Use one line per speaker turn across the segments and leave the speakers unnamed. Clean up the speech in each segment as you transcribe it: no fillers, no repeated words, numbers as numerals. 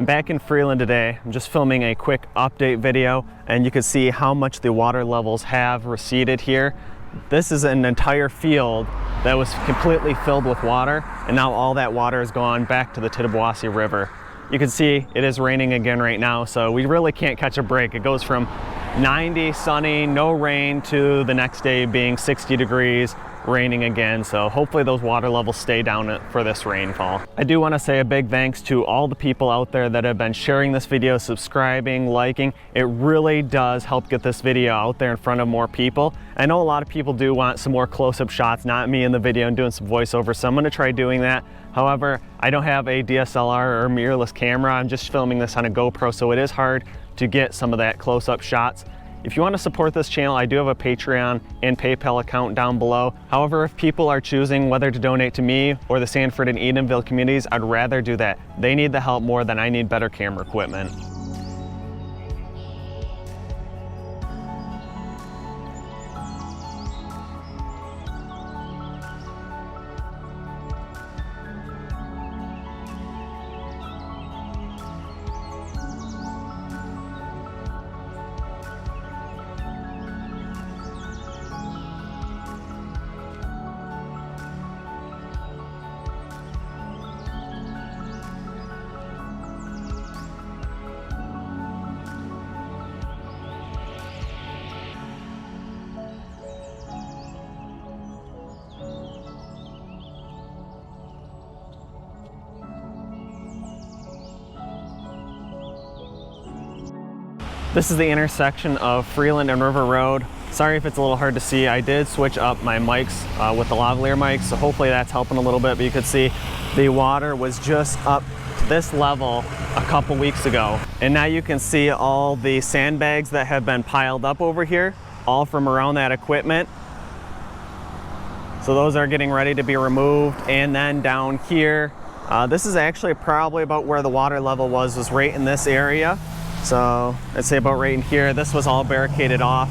I'm back in Freeland today. I'm just filming a quick update video, and you can see how much the water levels have receded here. This is an entire field that was completely filled with water, and now all that water has gone back to the Tittabawassee River. You can see it is raining again right now, so we really can't catch a break. It goes from 90, sunny, no rain, to the next day being 60 degrees, raining again. So hopefully those water levels stay down for this rainfall. I do want to say a big thanks to all the people out there that have been sharing this video, subscribing, liking. It really does help get this video out there in front of more people. I know a lot of people do want some more close-up shots, not me in the video and doing some voiceover, so I'm going to try doing that. However, I don't have a DSLR or mirrorless camera. I'm just filming this on a GoPro, so it is hard to get some of that close-up shots. If you want to support this channel, I do have a Patreon and PayPal account down below. However, if people are choosing whether to donate to me or the Sanford and Edenville communities, I'd rather do that. They need the help more than I need better camera equipment. This is the intersection of Freeland and River Road. Sorry if it's a little hard to see. I did switch up my mics with the lavalier mics, so hopefully that's helping a little bit. But you could see the water was just up to this level a couple weeks ago. And now you can see all the sandbags that have been piled up over here, all from around that equipment. So those are getting ready to be removed. And then down here, this is actually probably about where the water level was right in this area. So I'd say about right in here. This was all barricaded off,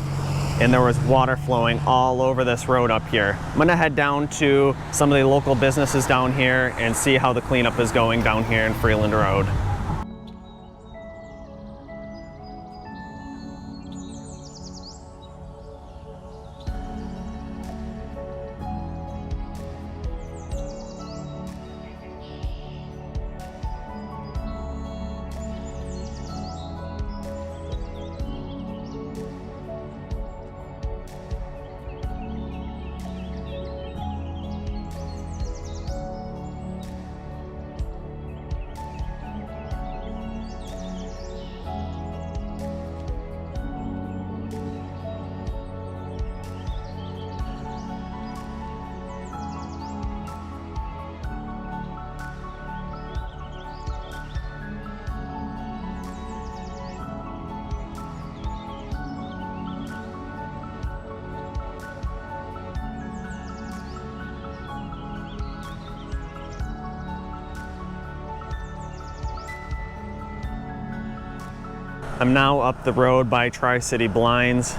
and there was water flowing all over this road up here. I'm gonna head down to some of the local businesses down here and see how the cleanup is going down here in Freeland Road. I'm now up the road by TriCity Blinds.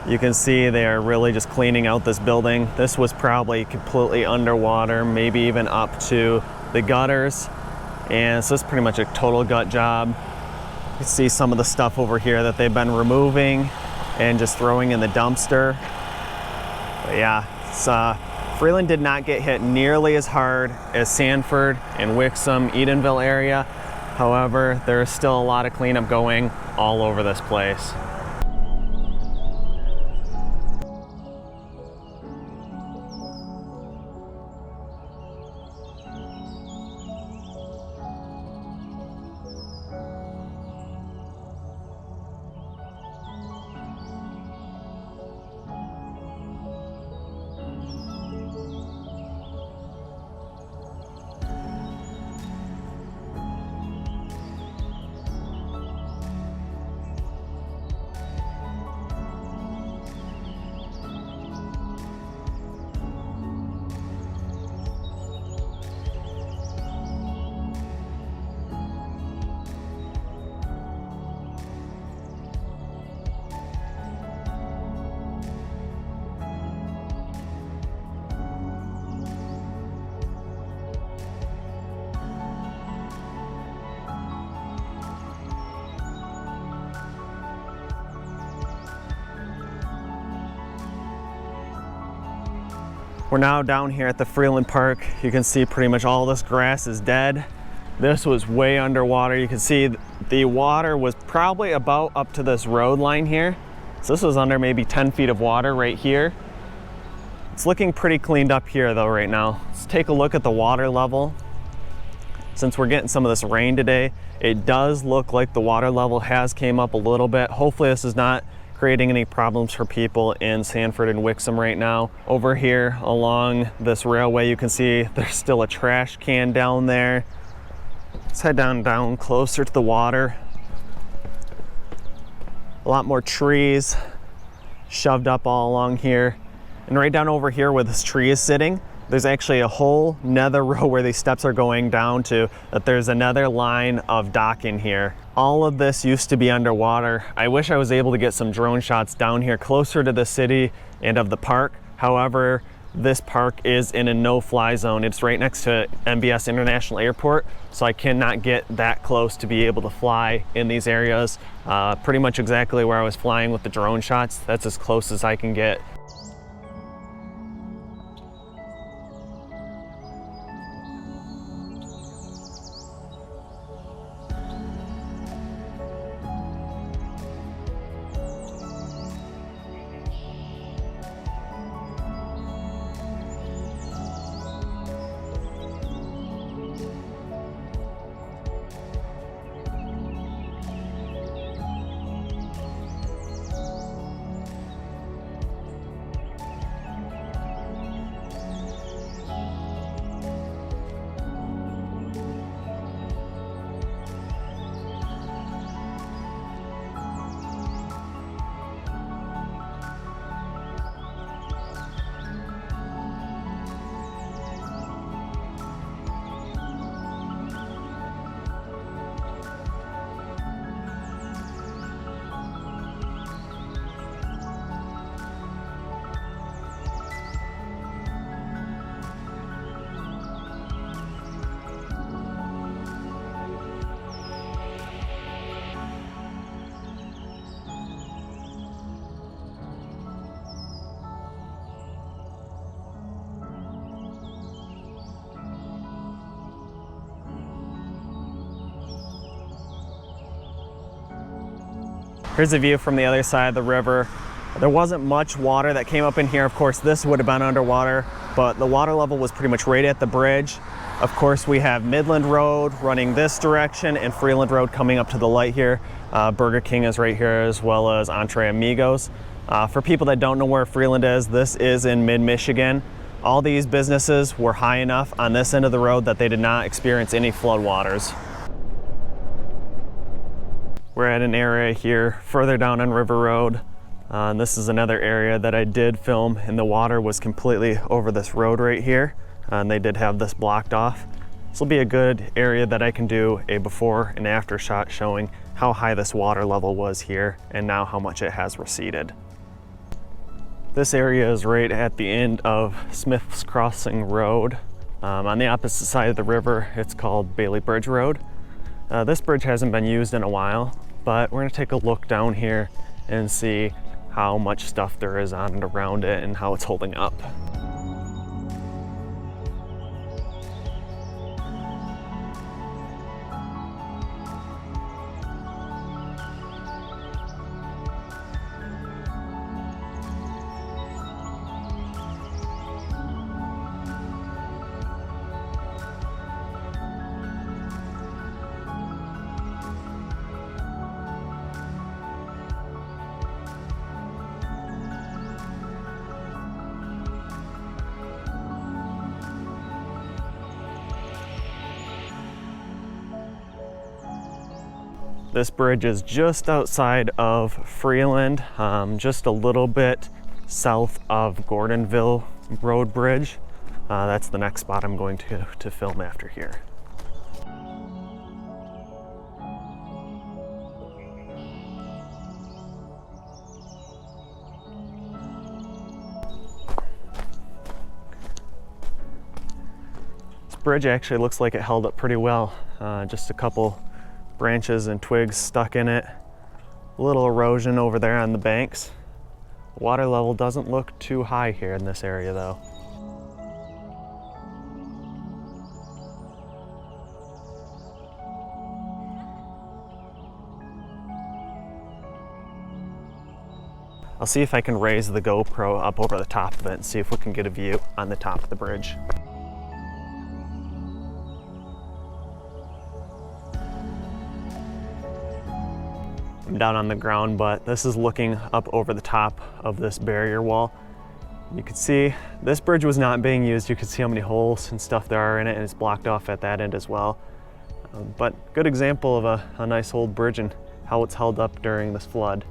You can see they are really just cleaning out this building. This was probably completely underwater, maybe even up to the gutters. And so it's pretty much a total gut job. You can see some of the stuff over here that they've been removing and just throwing in the dumpster. But yeah, Freeland did not get hit nearly as hard as Sanford and Wixom, Edenville area. However, there is still a lot of cleanup going all over this place. We're now down here at the Freeland Park. You can see pretty much all this grass is dead. This was way underwater. You can see the water was probably about up to this road line here. So this was under maybe 10 feet of water right here. It's looking pretty cleaned up here though right now. Let's take a look at the water level. Since we're getting some of this rain today, it does look like the water level has came up a little bit. Hopefully this is not creating any problems for people in Sanford and Wixom right now. Over here along this railway, you can see there's still a trash can down there. Let's head down closer to the water. A lot more trees shoved up all along here. And right down over here where this tree is sitting, there's actually a whole nether row where these steps are going down to, that there's another line of docking here. All of this used to be underwater. I wish I was able to get some drone shots down here closer to the city and of the park. However, this park is in a no-fly zone. It's right next to MBS International Airport, so I cannot get that close to be able to fly in these areas. Pretty much exactly where I was flying with the drone shots. That's as close as I can get. Here's a view from the other side of the river. There wasn't much water that came up in here. Of course, this would have been underwater, but the water level was pretty much right at the bridge. Of course, we have Midland Road running this direction and Freeland Road coming up to the light here. Burger King is right here, as well as Entre Amigos. For people that don't know where Freeland is, this is in mid-Michigan. All these businesses were high enough on this end of the road that they did not experience any floodwaters. We're at an area here further down on River Road. And this is another area that I did film, and the water was completely over this road right here. And they did have this blocked off. This will be a good area that I can do a before and after shot showing how high this water level was here and now how much it has receded. This area is right at the end of Smith's Crossing Road. On the opposite side of the river, it's called Bailey Bridge Road. This bridge hasn't been used in a while, but we're gonna take a look down here and see how much stuff there is on and around it and how it's holding up. This bridge is just outside of Freeland, just a little bit south of Gordonville Road Bridge. That's the next spot I'm going to film after here. This bridge actually looks like it held up pretty well. Just a couple branches and twigs stuck in it. A little erosion over there on the banks. Water level doesn't look too high here in this area though. I'll see if I can raise the GoPro up over the top of it and see if we can get a view on the top of the bridge. I'm down on the ground, but this is looking up over the top of this barrier wall. You can see this bridge was not being used. You can see how many holes and stuff there are in it, and it's blocked off at that end as well. But good example of a nice old bridge and how it's held up during this flood.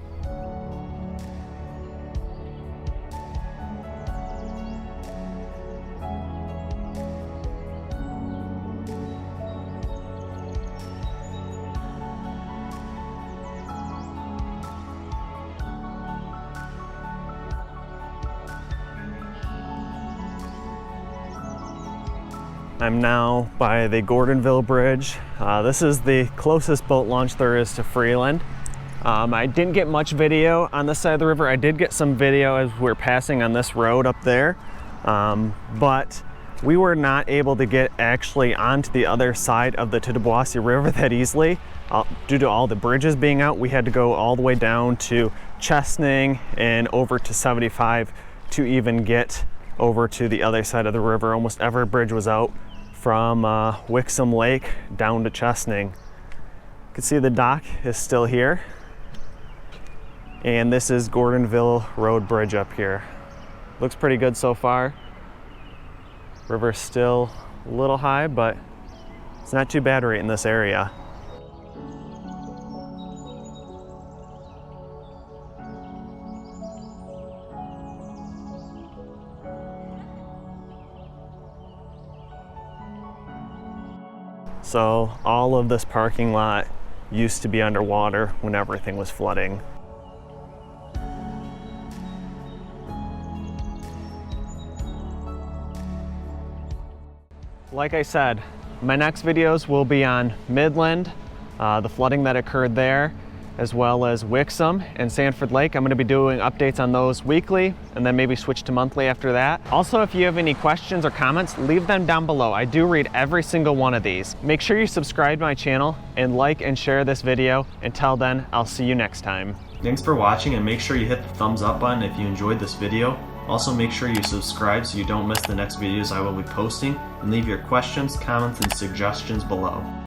I'm now by the Gordonville Bridge. This is the closest boat launch there is to Freeland. I didn't get much video on this side of the river. I did get some video as we're passing on this road up there, but we were not able to get actually onto the other side of the Tittabawassee River that easily. Due to all the bridges being out, we had to go all the way down to Chesning and over to 75 to even get over to the other side of the river. Almost every bridge was out from Wixom Lake down to Chesning. You can see the dock is still here. And this is Gordonville Road Bridge up here. Looks pretty good so far. River's still a little high, but it's not too bad right in this area. So all of this parking lot used to be underwater when everything was flooding. Like I said, my next videos will be on Midland, the flooding that occurred there, as well as Wixom and Sanford Lake. I'm going to be doing updates on those weekly and then maybe switch to monthly after that. Also, if you have any questions or comments, leave them down below. I do read every single one of these. Make sure you subscribe to my channel and like and share this video. Until then, I'll see you next time. Thanks for watching, and make sure you hit the thumbs up button if you enjoyed this video. Also, make sure you subscribe so you don't miss the next videos I will be posting, and leave your questions, comments, and suggestions below.